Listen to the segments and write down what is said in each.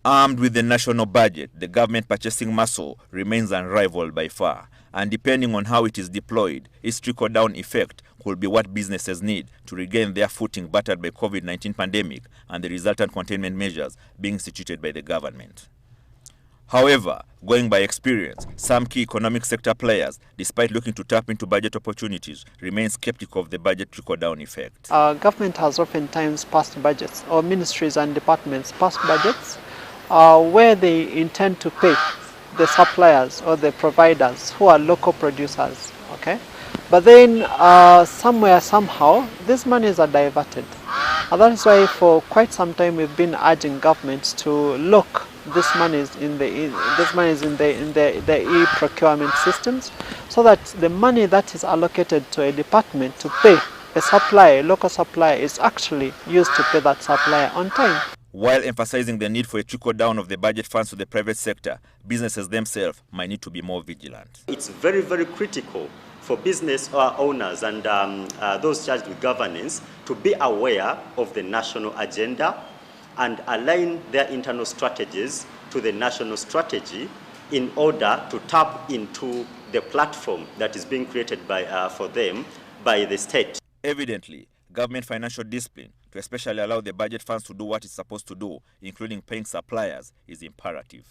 Armed with the national budget, the government purchasing muscle remains unrivaled by far, and depending on how it is deployed, its trickle-down effect could be what businesses need to regain their footing battered by COVID-19 pandemic and the resultant containment measures being instituted by the government. However, going by experience, some key economic sector players, despite looking to tap into budget opportunities, remain skeptical of the budget trickle-down effect. Government has oftentimes passed budgets, or ministries and departments pass budgets where they intend to pay the suppliers or the providers who are local producers, okay? But then somewhere, somehow, these monies are diverted. And that is why for quite some time we've been urging governments to lock this monies in the e-procurement systems, so that the money that is allocated to a department to pay a supplier, a local supplier, is actually used to pay that supplier on time. While emphasizing the need for a trickle-down of the budget funds to the private sector, businesses themselves might need to be more vigilant. It's very, very critical for business owners and those charged with governance to be aware of the national agenda and align their internal strategies to the national strategy in order to tap into the platform that is being created for them by the state. Evidently, government financial discipline, to especially allow the budget funds to do what it's supposed to do, including paying suppliers, is imperative.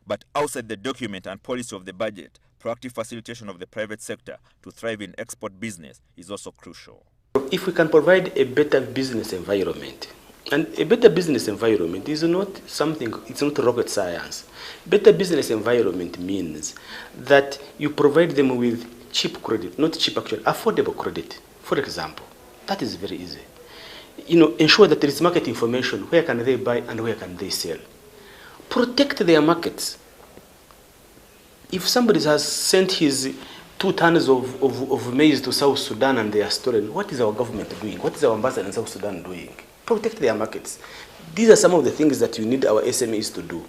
But outside the document and policy of the budget, proactive facilitation of the private sector to thrive in export business is also crucial. If we can provide a better business environment, and a better business environment is not something, it's not rocket science. Better business environment means that you provide them with cheap credit, not cheap actually, affordable credit. For example, that is very easy. Ensure that there is market information. Where can they buy and where can they sell? Protect their markets. If somebody has sent his 2 tons of maize to South Sudan and they are stolen, what is our government doing? What is our ambassador in South Sudan doing? Protect their markets. These are some of the things that you need our SMEs to do.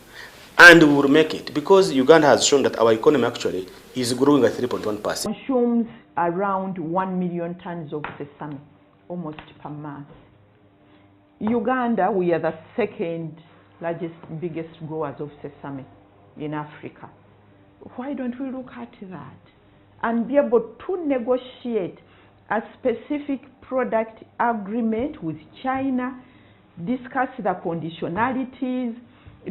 And we will make it, because Uganda has shown that our economy actually is growing at 3.1%. Consumes around 1 million tons of sesame, almost per month. Uganda, we are the second biggest growers of sesame in Africa. Why don't we look at that and be able to negotiate a specific product agreement with China, discuss the conditionalities,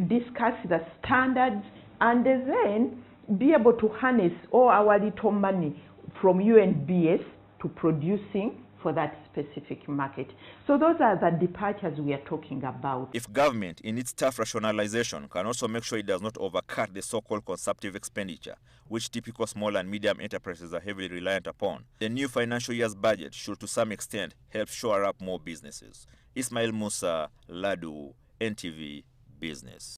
discuss the standards, and then be able to harness all our little money from UNBS to producing for that specific market. So those are the departures we are talking about. If government, in its tough rationalization, can also make sure it does not overcut the so-called consumptive expenditure, which typical small and medium enterprises are heavily reliant upon, the new financial year's budget should to some extent help shore up more businesses. Ismail Musa, Ladu, NTV Business.